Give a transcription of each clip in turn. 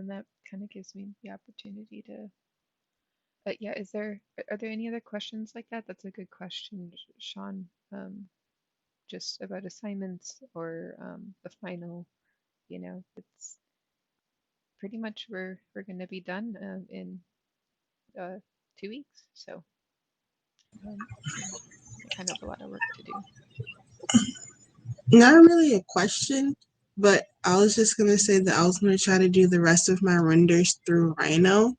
and that kind of gives me the opportunity to. But yeah, are there any other questions like that? That's a good question, Sean. Just about assignments or the final. It's pretty much we're going to be done in uh, 2 weeks. So um, kind of a lot of work to do. Not really a question, but I was just going to say that I was going to try to do the rest of my renders through Rhino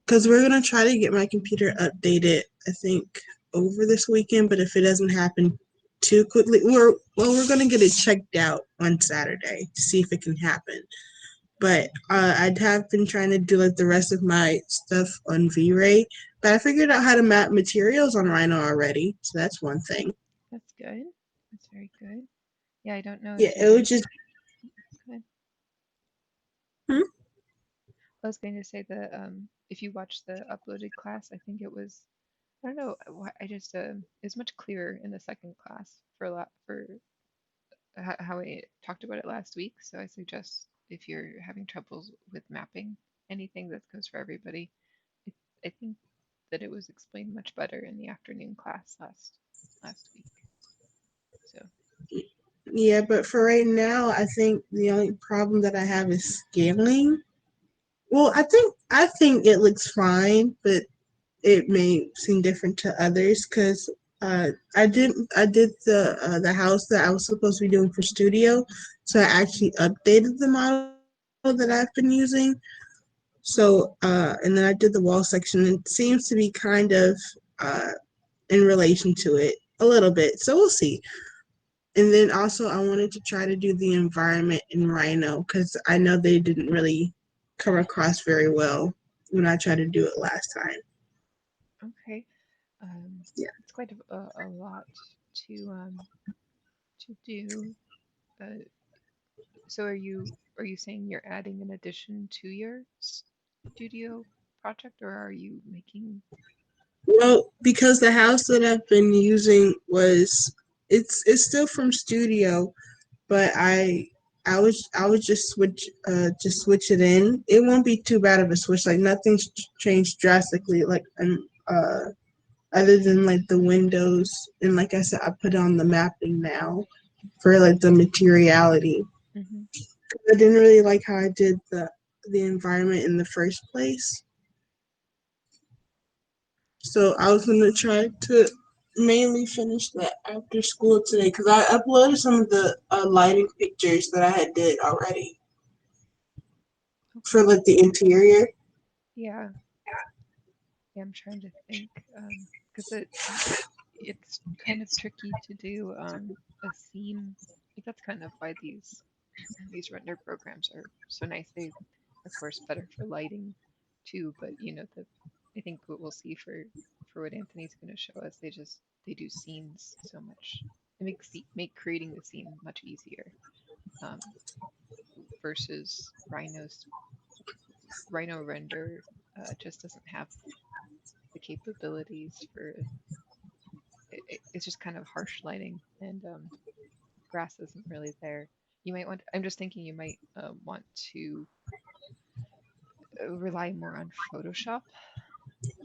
because we're going to try to get my computer updated, I think, over this weekend. But if it doesn't happen too quickly, we're going to get it checked out on Saturday to see if it can happen. But I'd have been trying to do like the rest of my stuff on V-Ray, but I figured out how to map materials on Rhino already, so that's one thing. That's good. That's very good. Yeah, I don't know Yeah, if you it would guys. just. Good. Hmm? I was going to say that if you watch the uploaded class, I think it was. I don't know. I just it's much clearer in the second class for a lot for how I talked about it last week. So I suggest if you're having troubles with mapping anything, that goes for everybody. I, I think that it was explained much better in the afternoon class last week. So Yeah, but for right now, I think the only problem that I have is scaling. Well, I think it looks fine, but it may seem different to others because I did the house that I was supposed to be doing for studio, so I actually updated the model that I've been using. So and then I did the wall section. And it seems to be kind of uh, in relation to it a little bit. So we'll see. And then also I wanted to try to do the environment in Rhino because I know they didn't really come across very well when I tried to do it last time. okay, Yeah. it's quite a lot to do. Uh, so are you saying you're adding an addition to your studio project, or are you making? Well, because the house that I've been using was it's still from studio, but I would just switch it in. It won't be too bad of a switch. Like nothing's changed drastically. Like other than like the windows and like I said, I put on the mapping now for like the materiality. Hmm. I didn't really like how I did the environment in the first place. So I was gonna try to mainly finish that after school today because I uploaded some of the lighting pictures that I had did already for Okay. like the interior. Yeah. Yeah, I'm trying to think because it's kind of tricky to do a scene. Like that's kind of why these render programs are so nice. They, of course, better for lighting too, but I think what we'll see for what Anthony's going to show us, they do scenes so much. It makes make creating the scene much easier um, versus Rhino render just doesn't have the capabilities for it's just kind of harsh lighting and grass isn't really there. You might want. I'm just thinking you might want to rely more on Photoshop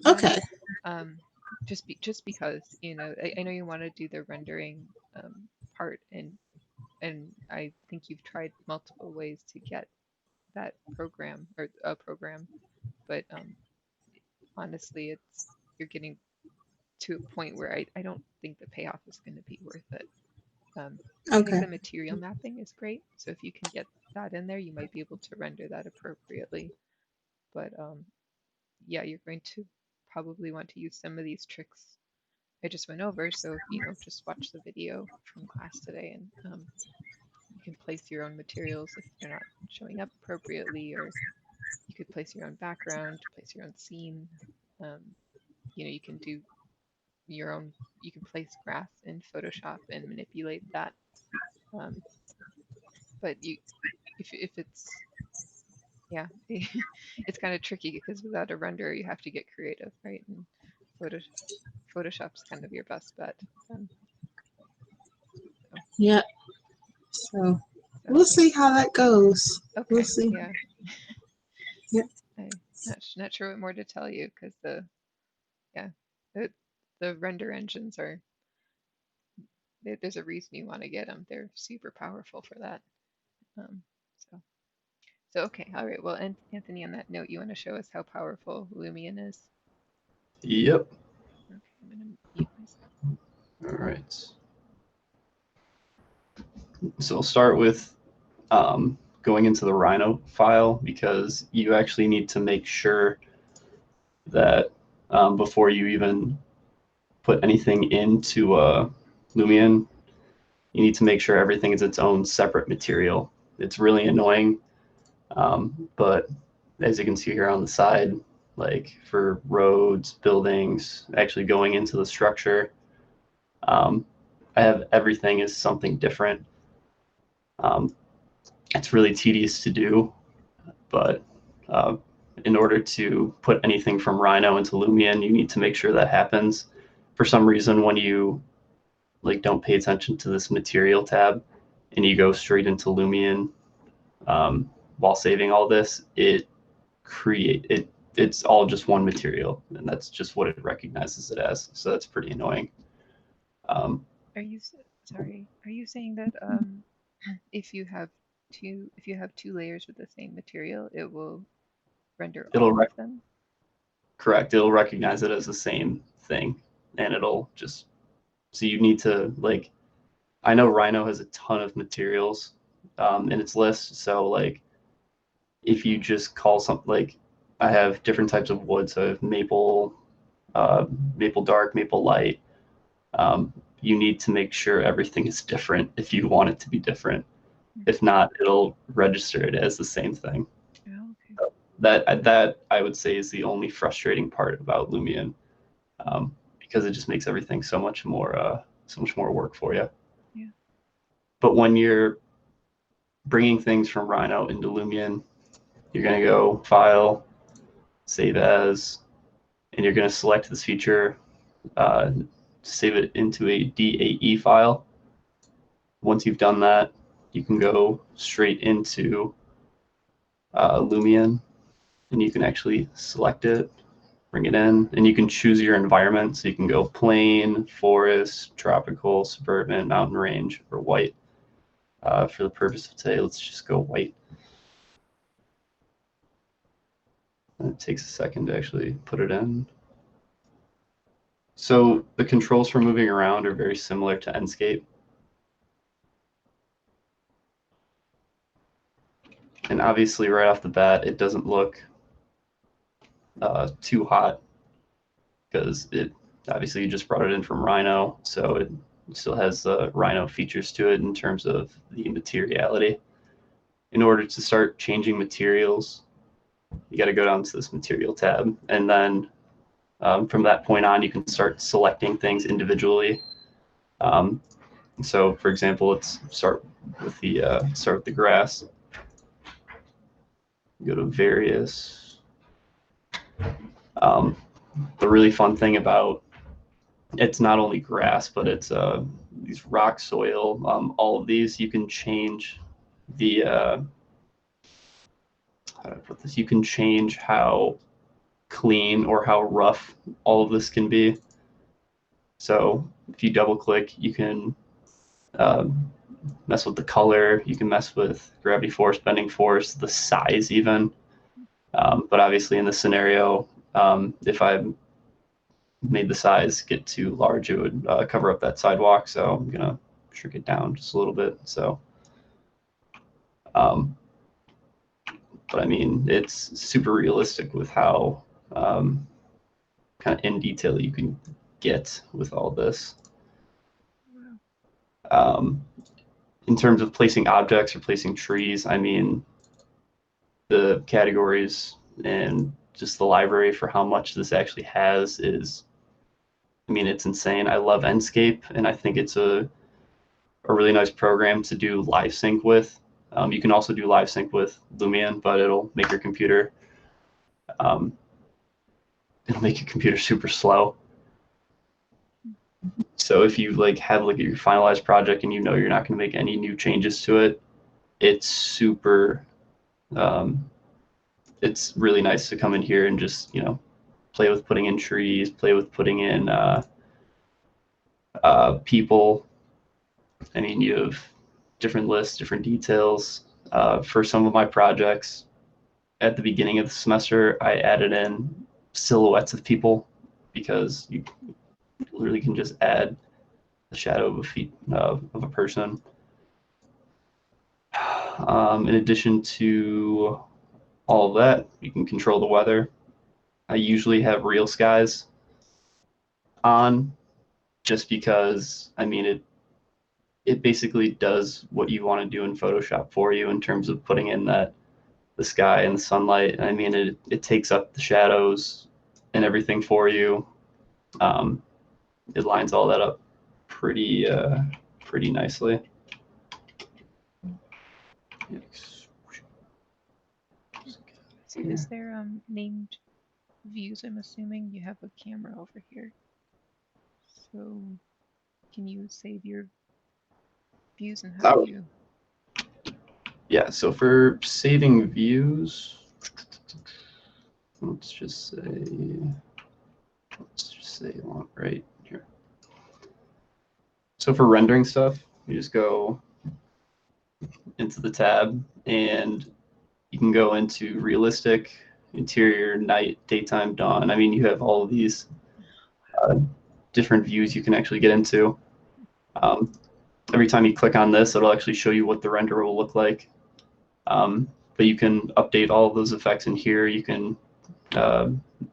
Okay. then. Um, just because I know you want to do the rendering part and I think you've tried multiple ways to get that program or a program, but honestly, it's you're getting to a point where I don't think the payoff is going to be worth it. Um, I think Okay. the material mapping is great. So if you can get that in there, you might be able to render that appropriately. But yeah, you're going to probably want to use some of these tricks I just went over. So, just watch the video from class today and you can place your own materials if they're not showing up appropriately, or you could place your own background, place your own scene. Um, you can do your own, you can place grass in Photoshop and manipulate that. Um, but if it's yeah, it's kind of tricky because without a render, you have to get creative, right? And Photo, Photoshop's kind of your best bet. Um, so, Yeah. So so we'll see how that goes. We'll okay, see. yeah. Yeah. I'm not sure what more to tell you because yeah, the the render engines are there's a reason you want to get them. They're super powerful for that. Um, so okay, all right. Well, and Anthony, on that note, you want to show us how powerful Lumion is? Yep. Okay, I'm gonna mute myself. All right. So I'll start with going into the Rhino file because you actually need to make sure that before you even put anything into Lumion, you need to make sure everything is its own separate material. It's really annoying, but as you can see here on the side, like for roads, buildings, actually going into the structure, I have everything as something different. It's really tedious to do, but in order to put anything from Rhino into Lumion, you need to make sure that happens. For some reason, when you like don't pay attention to this material tab and you go straight into Lumion while saving all this, it's all just one material, and that's just what it recognizes it as. So that's pretty annoying. Are you sorry? Are you saying that if you have two layers with the same material, it will render It'll all of them? correct. It'll recognize it as the same thing, and it'll just so you need to like. I know Rhino has a ton of materials in its list, so like if you just call something like I have different types of wood, so I have maple, maple dark, maple light. You need to make sure everything is different if you want it to be different. If not, it'll register it as the same thing. Oh, okay. That I would say is the only frustrating part about Lumion, because it just makes everything so much more work for you. Yeah. But when you're bringing things from Rhino into Lumion, you're going to go File, Save As, and you're going to select this feature, save it into a DAE file. Once you've done that, you can go straight into Lumion, and you can actually select it, bring it in, and you can choose your environment. So you can go plain, forest, tropical, suburban, mountain range, or white. For the purpose of today, let's just go white. And it takes a second to actually put it in. So the controls for moving around are very similar to Enscape. And obviously, right off the bat, it doesn't look too hot because it obviously you just brought it in from Rhino, so it still has the Rhino features to it in terms of the materiality. In order to start changing materials, you got to go down to this material tab, and then from that point on, you can start selecting things individually. So, for example, let's start with the grass. Go to various. The really fun thing about it's not only grass, but it's these rock soil. All of these you can change the how do I put this? You can change how clean or how rough all of this can be. So if you double click, you can mess with the color. You can mess with gravity force, bending force, the size even. But obviously in this scenario, if I made the size get too large, it would cover up that sidewalk. So I'm gonna shrink it down just a little bit. So, but I mean, it's super realistic with how kind of in detail you can get with all this. Wow. In terms of placing objects or placing trees, I mean, the categories and just the library for how much this actually has is, I mean, it's insane. I love Enscape, and I think it's a really nice program to do live sync with. You can also do live sync with Lumion, but it'll make your computer super slow. So if you like have like your finalized project and you know you're not going to make any new changes to it, it's super it's really nice to come in here and just, play with putting in trees, play with putting in people. I mean, you have different lists, different details. For some of my projects, at the beginning of the semester, I added in silhouettes of people because you literally can just add the shadow of a person. In addition to all of that, you can control the weather. I usually have real skies on just because, I mean, it basically does what you want to do in Photoshop for you in terms of putting in the sky and the sunlight. I mean, it takes up the shadows and everything for you. Um, it lines all that up pretty nicely. So is there named views? I'm assuming you have a camera over here. So can you save your views and how do you? Yeah, so for saving views, let's just say I want right here. So for rendering stuff, you just go into the tab and you can go into realistic, interior, night, daytime, dawn. I mean, you have all of these different views you can actually get into. Every time you click on this, it'll actually show you what the render will look like. But you can update all of those effects in here. You can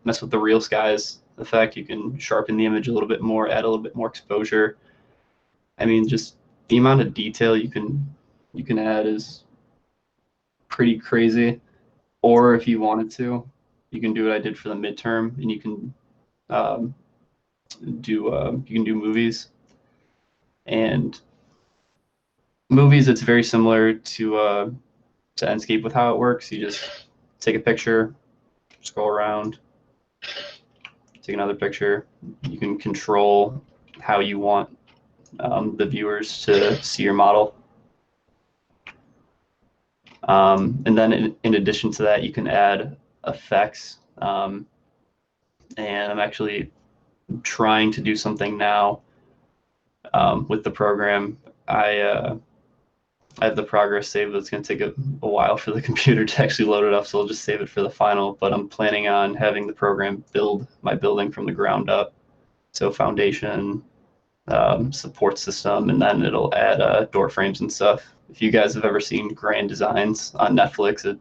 mess with the real skies effect. You can sharpen the image a little bit more, add a little bit more exposure. I mean, just the amount of detail you can add is pretty crazy. Or if you wanted to, you can do what I did for the midterm, and you can do movies. And movies, it's very similar to Enscape with how it works. You just take a picture, scroll around, take another picture. You can control how you want the viewers to see your model. And then in addition to that, you can add effects. And I'm actually trying to do something now with the program. I have the progress saved, but it's going to take a while for the computer to actually load it up, so I'll just save it for the final. But I'm planning on having the program build my building from the ground up. So foundation, support system, and then it'll add door frames and stuff. If you guys have ever seen Grand Designs on Netflix,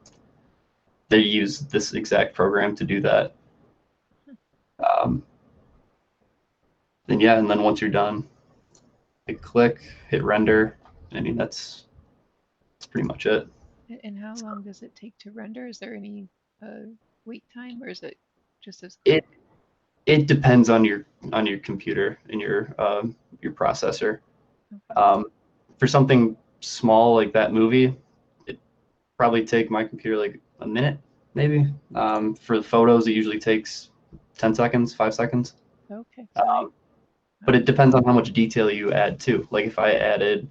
they use this exact program to do that. And yeah, and then once you're done, hit click, hit render. I mean, that's pretty much it. And how long does it take to render? Is there any wait time, or is it just as It quick? it depends on your computer and your processor. Okay. For something small like that movie, it probably take my computer like a minute, maybe. For the photos, it usually takes 10 seconds, 5 seconds. Okay. So I. But it depends on how much detail you add too. Like if I added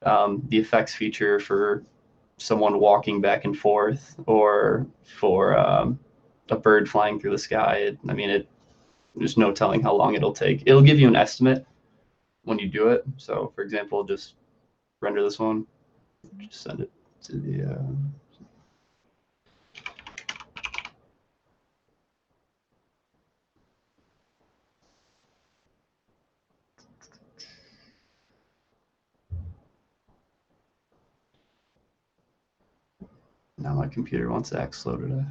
the effects feature for someone walking back and forth, or for a bird flying through the sky, there's no telling how long it'll take. It'll give you an estimate when you do it. So, for example, just render this one, just send it to the. Now my computer wants to act slow today.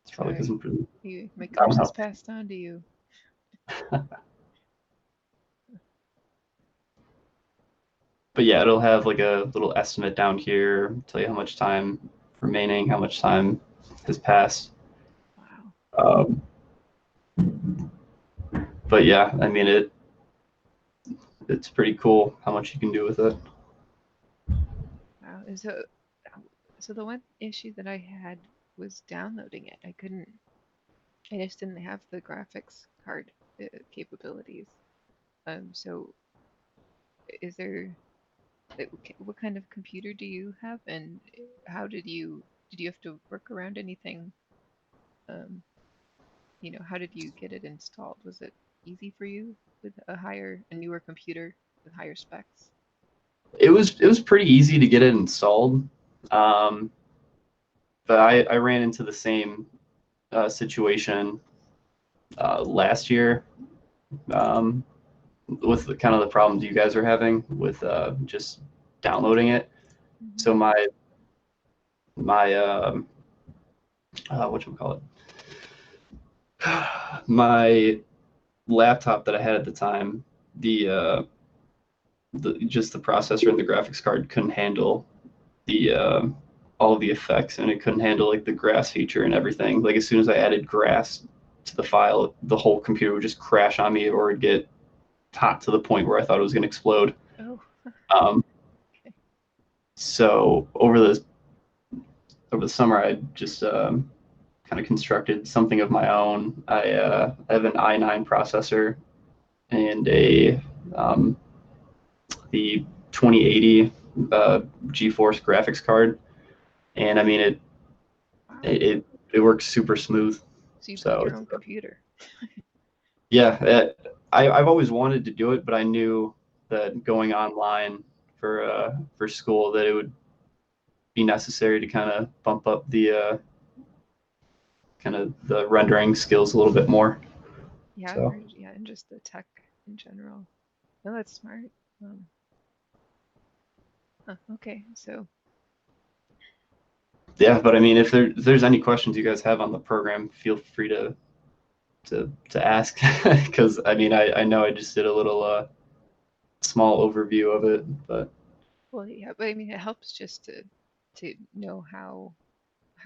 It's probably because Sorry. I'm pretty. My I don't curse is know. passed on to you. But yeah, it'll have like a little estimate down here, tell you how much time remaining, how much time has passed. Wow. Um, but yeah, I mean it's pretty cool how much you can do with it. Wow. So the one issue that I had was downloading it. I couldn't. I just didn't have the graphics card capabilities. So is there What kind of computer do you have, and how did you have to work around anything? Um, how did you get it installed? Was it easy for you with a newer computer with higher specs? It was pretty easy to get it installed, um, but I ran into the same situation last year, um, with kind of the problems you guys are having with just downloading it. Hmm. So my what you call it, my laptop that I had at the time, the just the processor and the graphics card couldn't handle the all of the effects, and it couldn't handle like the grass feature and everything. Like as soon as I added grass to the file, the whole computer would just crash on me or would get hot to the point where I thought it was going to explode. Oh, Um, okay. so over the summer, I just kind of constructed something of my own. I have an i9 processor and a the 2080 GeForce graphics card, and I mean Wow. it it works super smooth. So you built So your own computer. yeah, I've always wanted to do it, but I knew that going online for school that it would be necessary to kind of bump up the kind of the rendering skills a little bit more. Yeah, So or yeah, and just the tech in general. No, that's smart. Um, okay, so yeah, but I mean, if there's any questions you guys have on the program, feel free to ask because I mean I know I just did a little small overview of it, but well, yeah, but I mean, it helps just to know how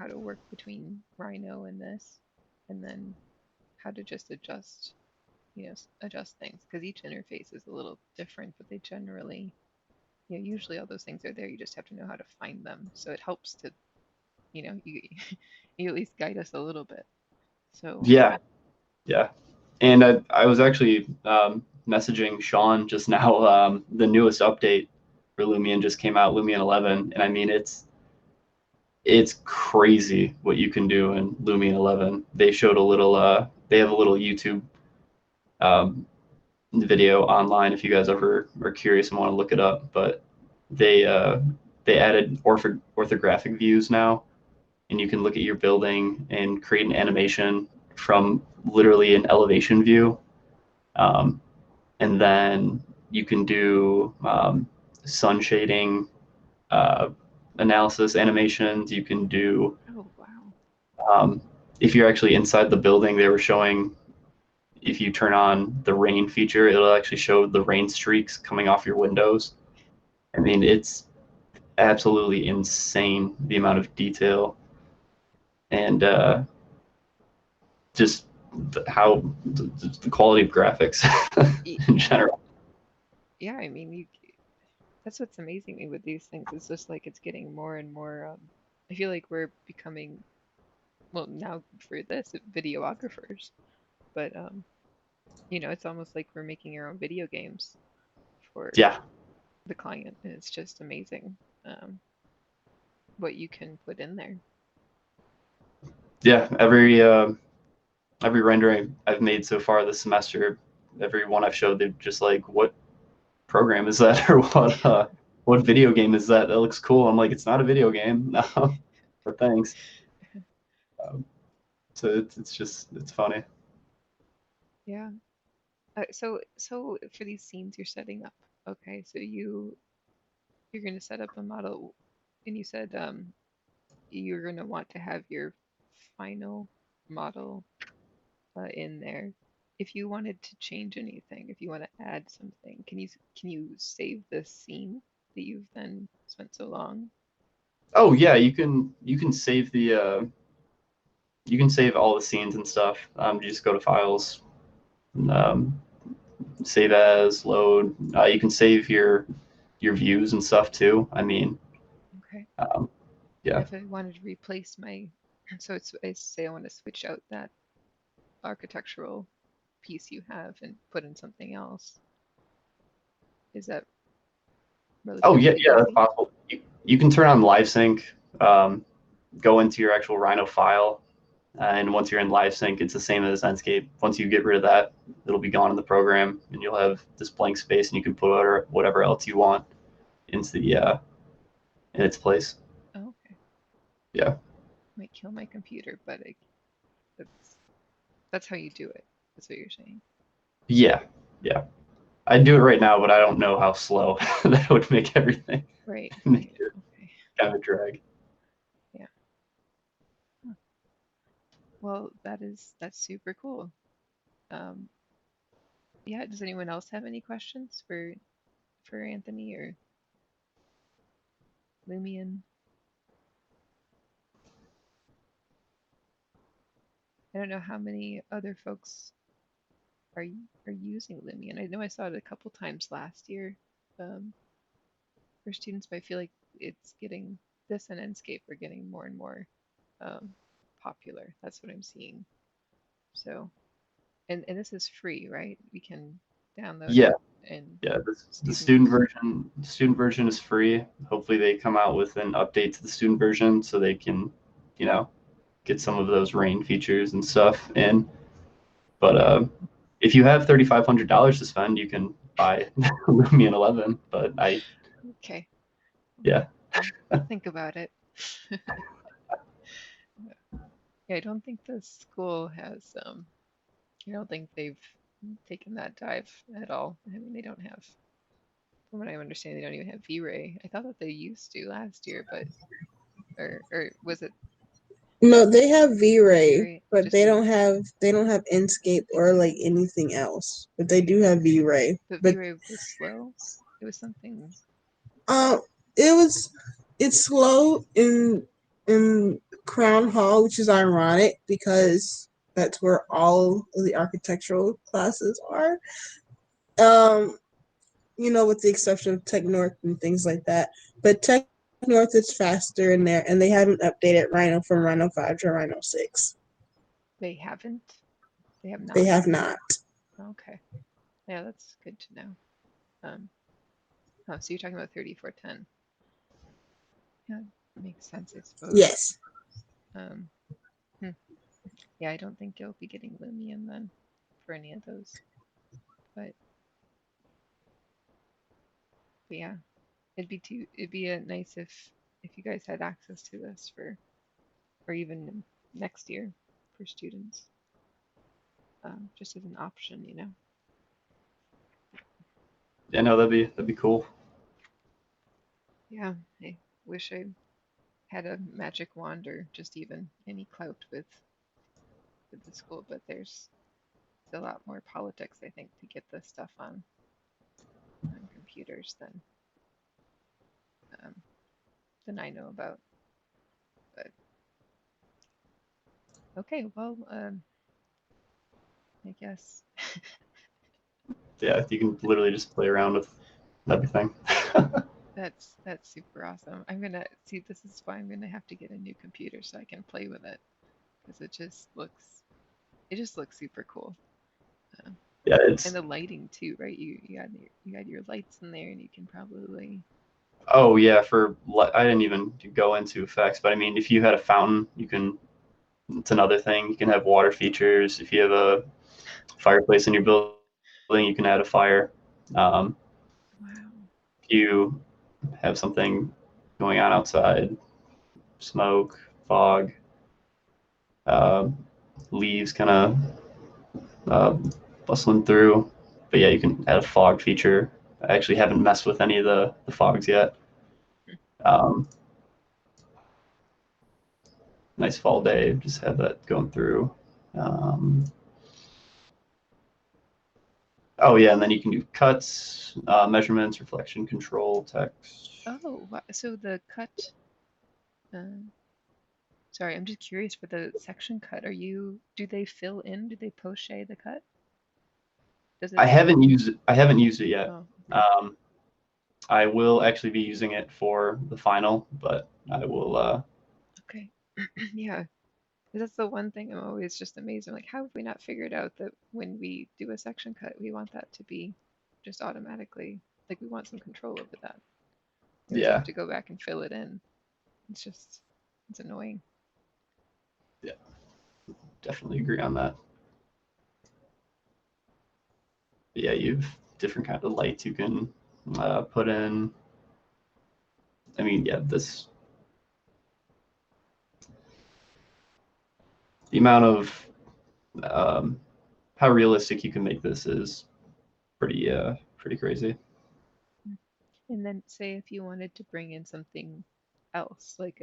to work between Rhino and this, and then how to just adjust, adjust things because each interface is a little different, but they generally, usually all those things are there. You just have to know how to find them. So it helps to, you you at least guide us a little bit. So, yeah, yeah. And I was actually messaging Sean just now. The newest update for Lumion just came out, Lumion 11, and I mean it's crazy what you can do in Lumion 11. They showed a little. They have a little YouTube um, video online if you guys ever are curious and want to look it up. But they uh, they added orthographic views now, and you can look at your building and create an animation from literally an elevation view. Um, and then you can do sun shading uh, analysis animations. You can do oh wow. um, if you're actually inside the building. They were showing if you turn on the rain feature, it'll actually show the rain streaks coming off your windows. I mean, it's absolutely insane the amount of detail and just how the quality of graphics in Yeah, general. yeah. I mean, that's what's amazing me with these things. It's just like it's getting more and more. I feel like we're becoming, well, now for this, videographers, but it's almost like we're making our own video games for Yeah, the client, and it's just amazing um, what you can put in there. yeah. Every rendering I've made so far this semester, every one I've showed, they're just like, "What program is that?" or "What video game is that? That looks cool." I'm like, "It's not a video game." No, but thanks. Um, so it's just it's funny. Yeah. So for these scenes you're setting up, okay, so you're going to set up a model, and you said you're going to want to have your final model in there. If you wanted to change anything, if you want to add something, can you save this scene that you've then spent so long? Oh yeah, you can save the you can save all the scenes and stuff. You just go to files, um, save as, load. You can save your views and stuff too. I mean, Okay. um, And yeah, if I wanted to replace so I say I want to switch out that architectural piece you have and put in something else, is that Oh yeah, relatively yeah, that's easy? possible. You can turn on live sync, go into your actual Rhino file, and once you're in live sync, it's the same as Enscape. Once you get rid of that, it'll be gone in the program, and you'll have this blank space, and you can put whatever else you want into the in its place. Oh, okay. Yeah, Might kill my computer, but that's that's how you do it. That's what you're saying. yeah, yeah. I'd do it right now, but I don't know how slow that would make everything. Right, Make right. it Okay. kind of a drag. Yeah. Huh. Well, that's super cool. Um, yeah, does anyone else have any questions for Anthony or Lumion? I don't know how many other folks are using Lumion. I know I saw it a couple times last year um, for students, but I feel like it's getting this and Enscape are getting more and more um, popular. That's what I'm seeing. So, and this is free, right? We can download Yeah, it and yeah. The student students. version, the student version is free. Hopefully, they come out with an update to the student version so they can, you know, get some of those rain features and stuff in. But Yeah. if you have $3,500 to spend, you can buy Lumion 11. But Okay. yeah, I'll think about it. Yeah, I don't think the school has I don't think they've taken that dive at all. I mean, they don't have, from what I understand, they don't even have V-Ray. I thought that they used to last year, but or was it No, they have V-Ray, V-Ray? but Just V-Ray. they don't have Inkscape or like anything else. But they do have V-Ray. But But V-Ray was slow. It was something. um, it was it's slow in Crown Hall, which is ironic because that's where all of the architectural classes are. Um, with the exception of Tech North and things like that. But Tech North is faster in there, and they haven't updated Rhino from Rhino 5 to Rhino 6. They haven't. They have They not. have not. Okay. Yeah, that's good to know. Um. Oh, so you're talking about 3410. Yeah, makes sense, I suppose. Yes. Um. Hmm. Yeah, I don't think you'll be getting Lumion then for any of those. But, but yeah, it'd be nice if you guys had access to this for or even next year for students, just as an option, you know. yeah, no, that'd be cool. Yeah, I wish I had a magic wand or just even any clout with the school, but there's a lot more politics, I think, to get this stuff on computers um, than I know about. But okay, well, I guess Yeah, you can literally just play around with everything. that's super awesome. I'm gonna see. This is why I'm gonna have to get a new computer so I can play with it because it just looks super cool. Um, Yeah, and it's the lighting too, right? You got your lights in there, and you can probably oh yeah, I didn't even go into effects, but I mean, if you had a fountain, you can. It's another thing. You can have water features. If you have a fireplace in your building, you can add a fire. Um, wow. if you have something going on outside, smoke, fog, uh, leaves kind of uh, bustling through. But yeah, you can add a fog feature. I actually haven't messed with any of the fogs yet. Um, nice fall day, just have that going through. Um, oh yeah, and then you can do cuts, measurements, reflection control, text. Oh, so the cut. Uh, sorry, I'm just curious for the section cut. Do they fill in? Do they poche the cut? Does it? I haven't used it yet. Oh, okay. Um, I will actually be using it for the final, but I will. Okay. Yeah. 'Cause that's the one thing I'm always just amazed. I'm like, how have we not figured out that when we do a section cut, we want that to be just automatically, like we want some control over that. You always have Yeah, to go back and fill it in. It's annoying. yeah, definitely agree on that. Yeah, you've different kind of lights you can put in. I mean, yeah, the amount of how realistic you can make this is pretty crazy. And then say if you wanted to bring in something else, like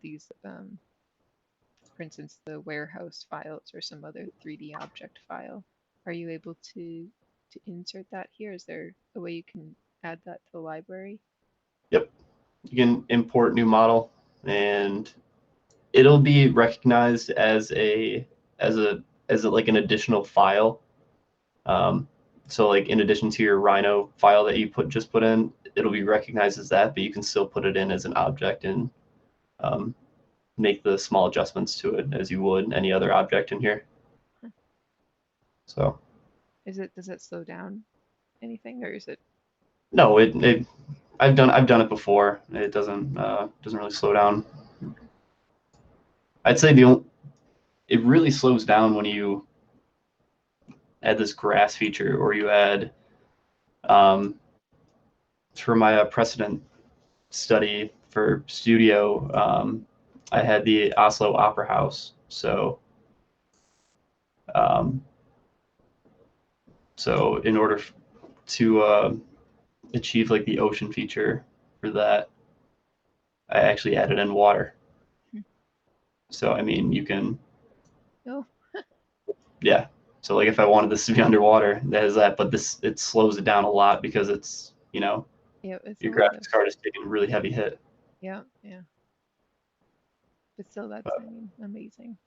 these, for instance, the warehouse files or some other 3D object file, are you able to insert that here? Is there a way you can add that to the library? Yep, you can import new model, and it'll be recognized as a like an additional file. Um, so like in addition to your Rhino file that you just put in, it'll be recognized as that, but you can still put it in as an object and um, make the small adjustments to it as you would any other object in here. Huh. So Does it slow down anything, or is it? no, it I've done it before. It doesn't really slow down. Okay. I'd say it really slows down when you add this grass feature, or you add um, for my precedent study for studio, I had the Oslo Opera House. Um, so in order to achieve like the ocean feature for that, I actually added in water. Hmm. So I mean, you can, Oh, yeah. So like if I wanted this to be underwater, that is that. But it slows it down a lot because yeah, it's a your lot of, graphics card is taking a really heavy hit. yeah, yeah. But still, that's, But I mean, amazing.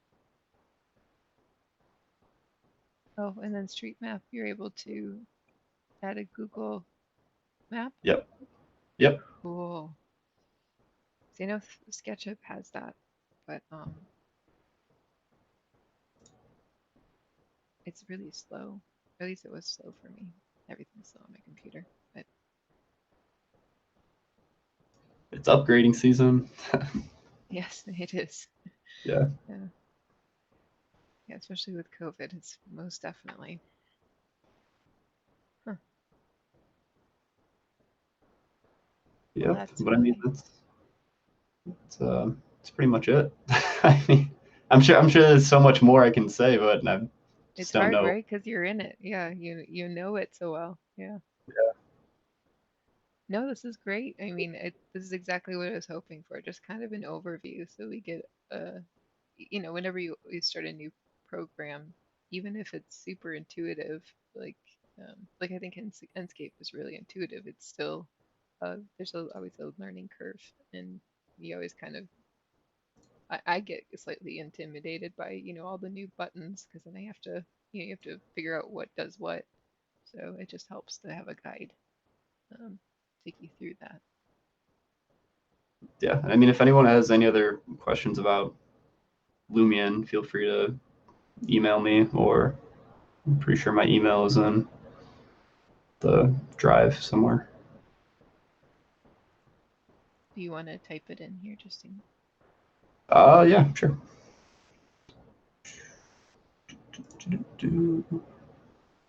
Oh, and then Street Map, you're able to add a Google map. yep, yep. Cool. See, I know SketchUp has that, but it's really slow. At least it was slow for me. Everything's slow on my computer. But It's upgrading season. yes, it is. Yeah. Yeah, yeah, especially with COVID, it's most definitely. Huh. Well, Yep. that's But I mean, really. that's pretty much it. I mean, I'm sure there's so much more I can say, but I It's just don't hard, know. right? Because you're in it. Yeah, you know it so well. Yeah. No, this is great. I mean, this is exactly what I was hoping for. Just kind of an overview, so we get whenever you start a new program, even if it's super intuitive, like I think Enscape is really intuitive. It's still there's always a learning curve, and you always kind of I get slightly intimidated by all the new buttons because then I have to you have to figure out what does what. So it just helps to have a guide um, take you through that. Yeah. I mean, if anyone has any other questions about Lumion, feel free to email me, or I'm pretty sure my email is in the drive somewhere. Do you want to type it in here, Justine? Yeah, sure.